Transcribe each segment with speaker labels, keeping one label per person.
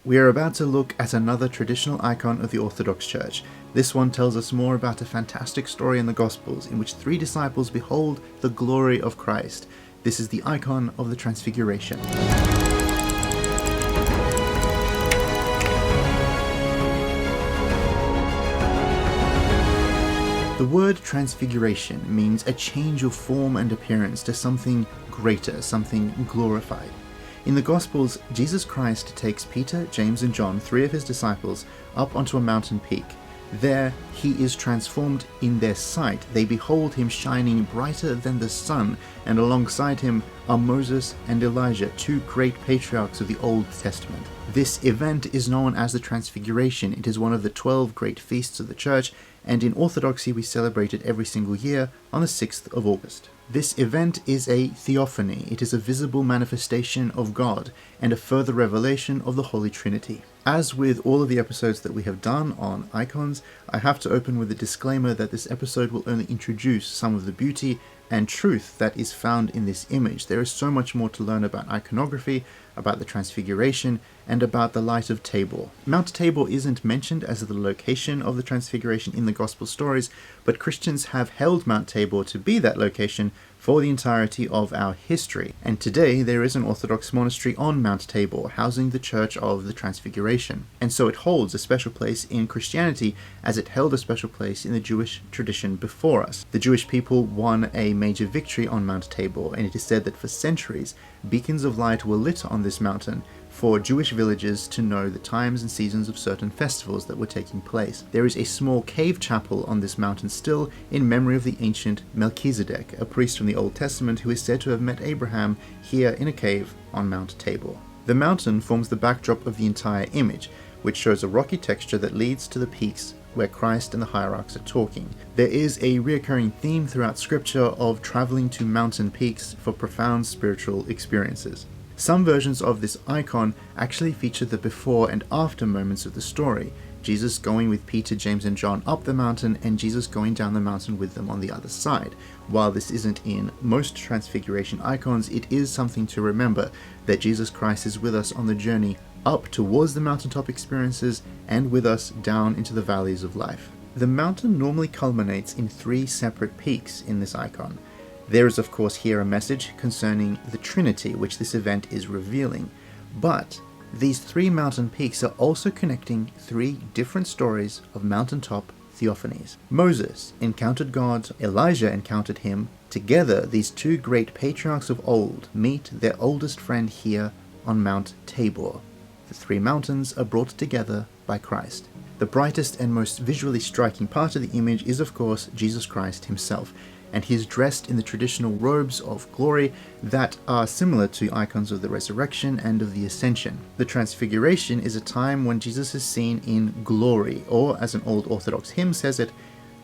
Speaker 1: We are about to look at another traditional icon of the Orthodox Church. This one tells us more about a fantastic story in the Gospels in which three disciples behold the glory of Christ. This is the icon of the Transfiguration. The word transfiguration means a change of form and appearance to something greater, something glorified. In the Gospels, Jesus Christ takes Peter, James and John, three of his disciples, up onto a mountain peak. There, he is transformed in their sight. They behold him shining brighter than the sun, and alongside him are Moses and Elijah, two great patriarchs of the Old Testament. This event is known as the Transfiguration. It is one of the 12 great feasts of the Church, and in Orthodoxy we celebrate it every single year on the 6th of August. This event is a theophany. It is a visible manifestation of God and a further revelation of the Holy Trinity. As with all of the episodes that we have done on icons, I have to open with a disclaimer that this episode will only introduce some of the beauty and truth that is found in this image. There is so much more to learn about iconography, about the Transfiguration, and about the Light of Tabor. Mount Tabor isn't mentioned as the location of the Transfiguration in the Gospel stories, but Christians have held Mount Tabor to be that location for the entirety of our history. And today there is an Orthodox monastery on Mount Tabor, housing the Church of the Transfiguration. And so it holds a special place in Christianity as it held a special place in the Jewish tradition before us. The Jewish people won a major victory on Mount Tabor, and it is said that for centuries, beacons of light were lit on this mountain for Jewish villagers to know the times and seasons of certain festivals that were taking place. There is a small cave chapel on this mountain still in memory of the ancient Melchizedek, a priest from the Old Testament who is said to have met Abraham here in a cave on Mount Tabor. The mountain forms the backdrop of the entire image, which shows a rocky texture that leads to the peaks where Christ and the hierarchs are talking. There is a recurring theme throughout scripture of traveling to mountain peaks for profound spiritual experiences. Some versions of this icon actually feature the before and after moments of the story, Jesus going with Peter, James and John up the mountain and Jesus going down the mountain with them on the other side. While this isn't in most Transfiguration icons, it is something to remember that Jesus Christ is with us on the journey up towards the mountaintop experiences and with us down into the valleys of life. The mountain normally culminates in three separate peaks in this icon. There is of course here a message concerning the Trinity, which this event is revealing, but these three mountain peaks are also connecting three different stories of mountaintop theophanies. Moses encountered God, Elijah encountered him. Together, these two great patriarchs of old meet their oldest friend here on Mount Tabor. The three mountains are brought together by Christ. The brightest and most visually striking part of the image is of course Jesus Christ himself, and he is dressed in the traditional robes of glory that are similar to icons of the resurrection and of the ascension. The Transfiguration is a time when Jesus is seen in glory, or as an old Orthodox hymn says it,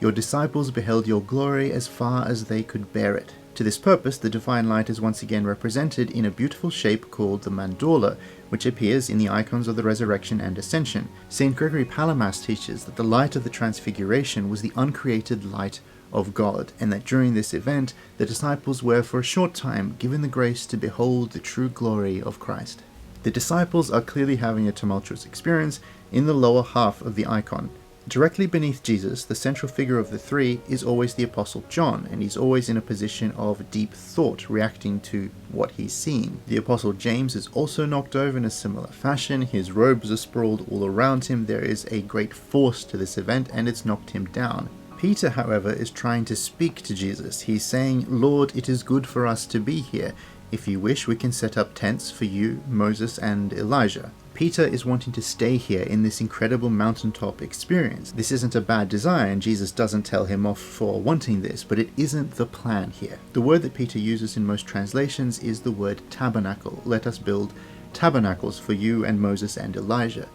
Speaker 1: "Your disciples beheld your glory as far as they could bear it." To this purpose, the divine light is once again represented in a beautiful shape called the mandorla, which appears in the icons of the resurrection and ascension. St. Gregory Palamas teaches that the light of the Transfiguration was the uncreated light of God, and that during this event, the disciples were for a short time given the grace to behold the true glory of Christ. The disciples are clearly having a tumultuous experience in the lower half of the icon. Directly beneath Jesus, the central figure of the three is always the Apostle John, and he's always in a position of deep thought, reacting to what he's seeing. The Apostle James is also knocked over in a similar fashion. His robes are sprawled all around him. There is a great force to this event, and it's knocked him down. Peter, however, is trying to speak to Jesus. He's saying, "Lord, it is good for us to be here. If you wish, we can set up tents for you, Moses, and Elijah." Peter is wanting to stay here in this incredible mountaintop experience. This isn't a bad desire, and Jesus doesn't tell him off for wanting this, but it isn't the plan here. The word that Peter uses in most translations is the word tabernacle. Let us build tabernacles for you and Moses and Elijah.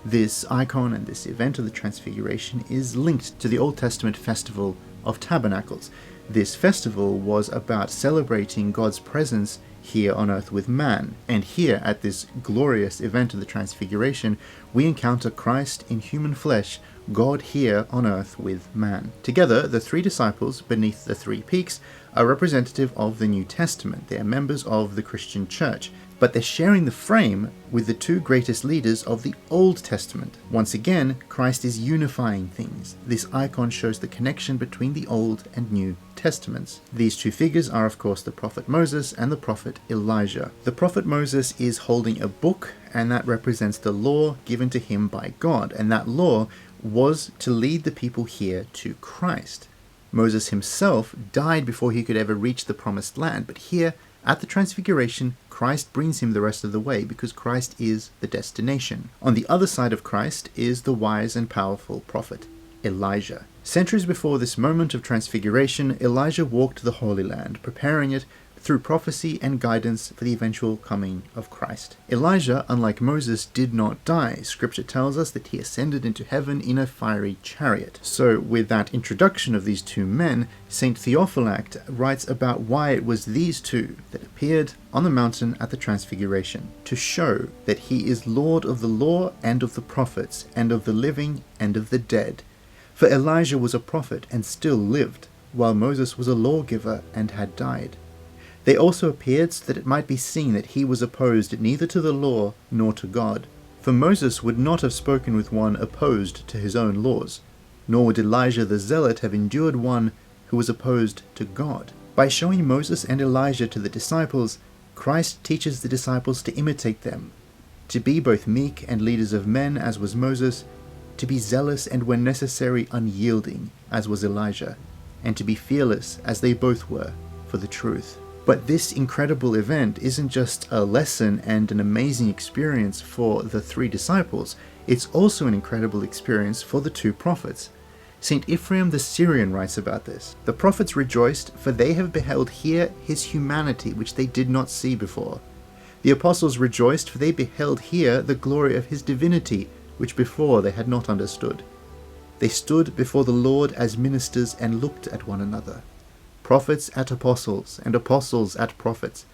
Speaker 1: This icon and this event of the Transfiguration is linked to the Old Testament festival of tabernacles. This festival was about celebrating God's presence here on earth with man, and here at this glorious event of the Transfiguration, we encounter Christ in human flesh, God here on earth with man. Together, the three disciples beneath the three peaks are representative of the New Testament. They are members of the Christian Church. but they're sharing the frame with the two greatest leaders of the Old Testament. Once again, Christ is unifying things. This icon shows the connection between the Old and New Testaments. These two figures are, of course, the prophet Moses and the prophet Elijah. The prophet Moses is holding a book, and that represents the law given to him by God, and that law was to lead the people here to Christ. Moses himself died before he could ever reach the promised land, but here at the Transfiguration, Christ brings him the rest of the way because Christ is the destination. On the other side of Christ is the wise and powerful prophet Elijah. Centuries before this moment of transfiguration, Elijah walked the Holy Land, preparing it through prophecy and guidance for the eventual coming of Christ. Elijah, unlike Moses, did not die. Scripture tells us that he ascended into heaven in a fiery chariot. So with that introduction of these two men, Saint Theophylact writes about why it was these two that appeared on the mountain at the Transfiguration, to show that he is Lord of the law and of the prophets, and of the living and of the dead. For Elijah was a prophet and still lived, while Moses was a lawgiver and had died. They also appeared so that it might be seen that he was opposed neither to the law nor to God. For Moses would not have spoken with one opposed to his own laws, nor would Elijah the zealot have endured one who was opposed to God. By showing Moses and Elijah to the disciples, Christ teaches the disciples to imitate them, to be both meek and leaders of men, as was Moses, to be zealous and when necessary unyielding, as was Elijah, and to be fearless, as they both were, for the truth. But this incredible event isn't just a lesson and an amazing experience for the three disciples, it's also an incredible experience for the two prophets. St. Ephraim the Syrian writes about this. The prophets rejoiced, for they have beheld here his humanity, which they did not see before. The apostles rejoiced, for they beheld here the glory of his divinity, which before they had not understood. They stood before the Lord as ministers and looked at one another. Prophets at apostles, and apostles at prophets.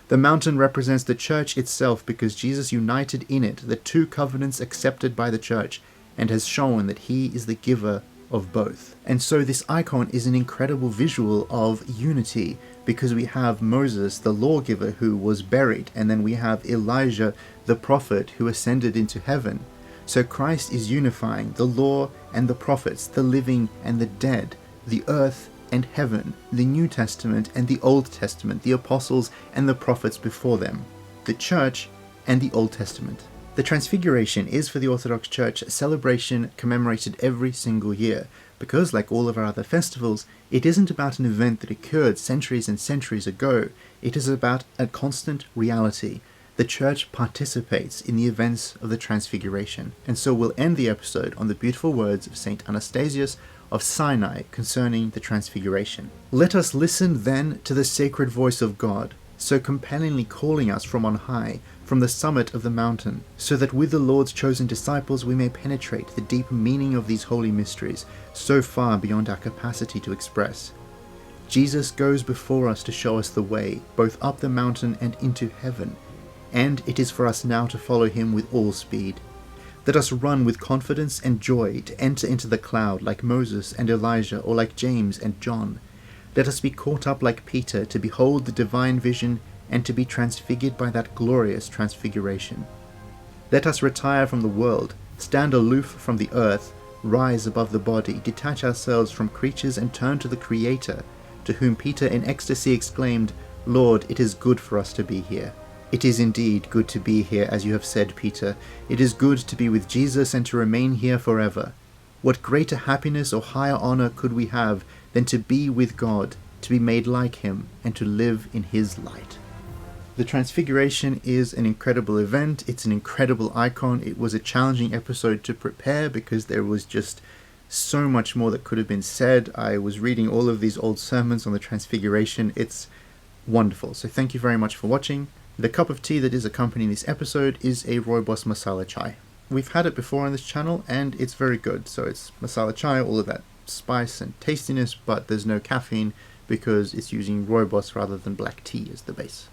Speaker 1: The mountain represents the church itself because Jesus united in it the two covenants accepted by the church and has shown that he is the giver of both. And so this icon is an incredible visual of unity because we have Moses, the lawgiver, who was buried, and then we have Elijah, the prophet, who ascended into heaven. So Christ is unifying the law and the prophets, the living and the dead, the earth and heaven, the New Testament and the Old Testament, the apostles and the prophets before them, the church and the Old Testament. The Transfiguration is for the Orthodox Church a celebration commemorated every single year, because like all of our other festivals, it isn't about an event that occurred centuries and centuries ago, it is about a constant reality. The Church participates in the events of the Transfiguration, and so we'll end the episode on the beautiful words of Saint Anastasius of Sinai concerning the Transfiguration. Let us listen then to the sacred voice of God, so compellingly calling us from on high, from the summit of the mountain, so that with the Lord's chosen disciples we may penetrate the deep meaning of these holy mysteries, so far beyond our capacity to express. Jesus goes before us to show us the way, both up the mountain and into heaven, and it is for us now to follow him with all speed. Let us run with confidence and joy to enter into the cloud like Moses and Elijah, or like James and John. Let us be caught up like Peter to behold the divine vision and to be transfigured by that glorious transfiguration. Let us retire from the world, stand aloof from the earth, rise above the body, detach ourselves from creatures and turn to the Creator, to whom Peter in ecstasy exclaimed, "Lord, it is good for us to be here." It is indeed good to be here, as you have said, Peter. It is good to be with Jesus and to remain here forever. What greater happiness or higher honor could we have than to be with God, to be made like him, and to live in his light? The Transfiguration is an incredible event. It's an incredible icon. It was a challenging episode to prepare because there was just so much more that could have been said. I was reading all of these old sermons on the Transfiguration. It's wonderful. So thank you very much for watching. The cup of tea that is accompanying this episode is a Rooibos masala chai. We've had it before on this channel and it's very good. So it's masala chai, all of that spice and tastiness, but there's no caffeine because it's using Rooibos rather than black tea as the base.